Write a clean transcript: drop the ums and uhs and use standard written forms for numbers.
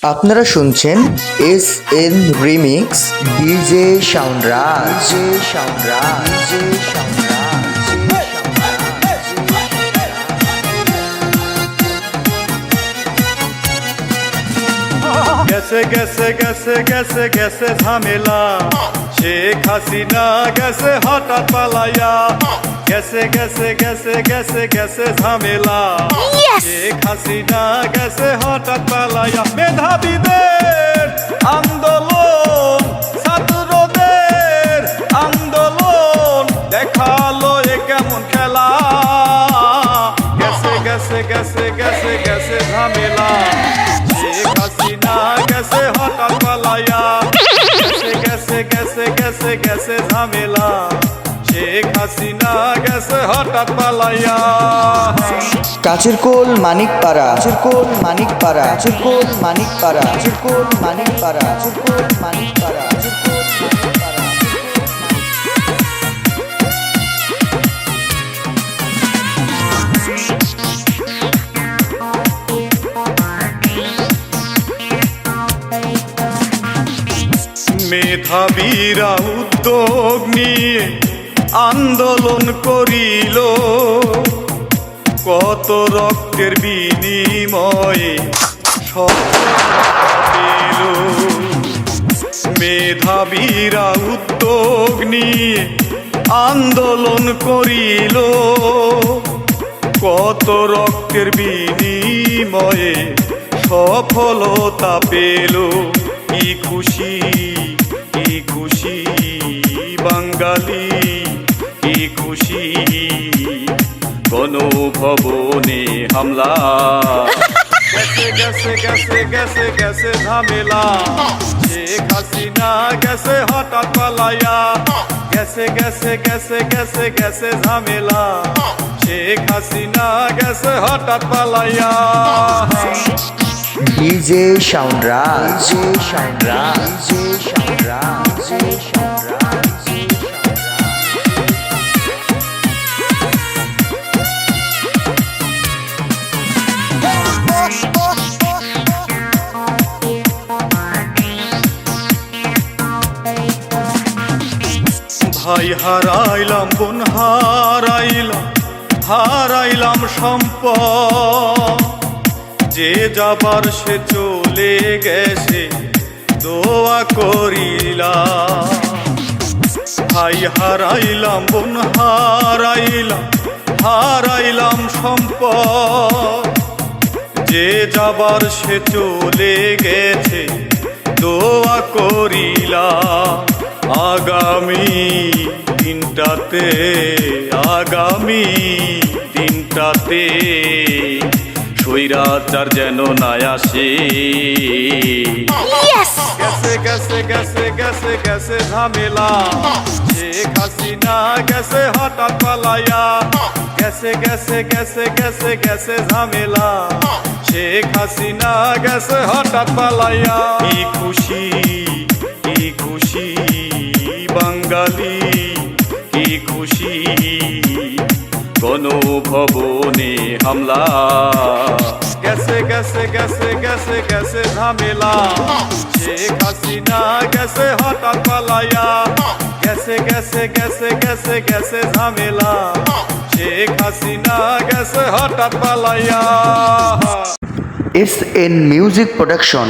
আপনারা শুনছেন SN remix DJ সাউন্ডরাজ। গেছে গেছে গেছে গেছে গেছে ঝামেলা, শেখ হাসিনা গেছে হঠাৎ পালাইয়া। গেছে গেছে গেছে গেছে গেছে ঝামেলা, শেখ হাসিনা গেছে হঠাৎ পালাইয়া। মেধাবীদের আন্দোলন, ছাত্রদের আন্দোলন দেখালো এ কেমন খেলা। গেছে গেছে গেছে গেছে গেছে ঝামেলা, শেখ হাসিনা গেছে হঠাৎ পালাইয়া। গেছে গেছে গেছে গেছে গেছে ঝামেলা, শেখ হাসিনা গেছে হঠাৎ পালাইয়া। কাচেরকোল মানিকপাড়া, কাচেরকোল মানিকপাড়া, কাচেরকোল মানিকপাড়া, কাচেরকোল মানিকপাড়া, কাচেরকোল মানিকপাড়া, মেধাবীরা উদ্যোগ নিয়ে আন্দোলন করিল, কত রক্তের বিনিময়ে পেল। মেধাবীরা উদ্যোগ নিয়ে আন্দোলন করিল, কত রক্তের বিনিময়ে সফলতা পেল। কি খুশি, কি খুশি বাঙালি, কি খুশি গণভবনে হামলা। গেছে গেছে গেছে গেছে গেছে ঝামেলা, শেখ হাসিনা গেছে হঠাৎ পালাইয়া। গেছে গেছে গেছে গেছে গেছে ঝামেলা, শেখ হাসিনা গেছে হঠাৎ পালাইয়া। ডিজে সাউন্ডরাজ, ডিজে সাউন্ডরাজ, ডিজে সাউন্ডরাজ, ডিজে সাউন্ডরাজ। ভাই হারাইলাম, বোন হারাইলাম, হারাইলাম সম্পদ। যে যাবার সে চলে গেছে, দোয়া করিলাম। ভাই হারাইলাম, বোন হারাইলাম, হারাইলাম সম্পদ। যে যাবার সে চলে গেছে, দোয়া করিলাম। আগামী দিনটাতে, আগামী দিনটাতে স্বৈরাচার যেন না আসে। গেছে গেছে গেছে গেছে গেছে ঝামেলা, শেখ হাসিনা গেছে হঠাৎ পালাইয়া। গেছে গেছে গেছে গেছে গেছে ঝামেলা, শেখ হাসিনা গেছে হঠাৎ পালাইয়া। কি খুশি, কি খুশি বাঙালি, কি খুশি গণভবনে হামলা। গেছে গেছে গেছে গেছে গেছে ঝামেলা, শেখ হাসিনা গেছে হঠাৎ পালাইয়া। গেছে গেছে গেছে গেছে গেছে ঝামেলা, শেখ হাসিনা গেছে হঠাৎ পালাইয়া। SN music production.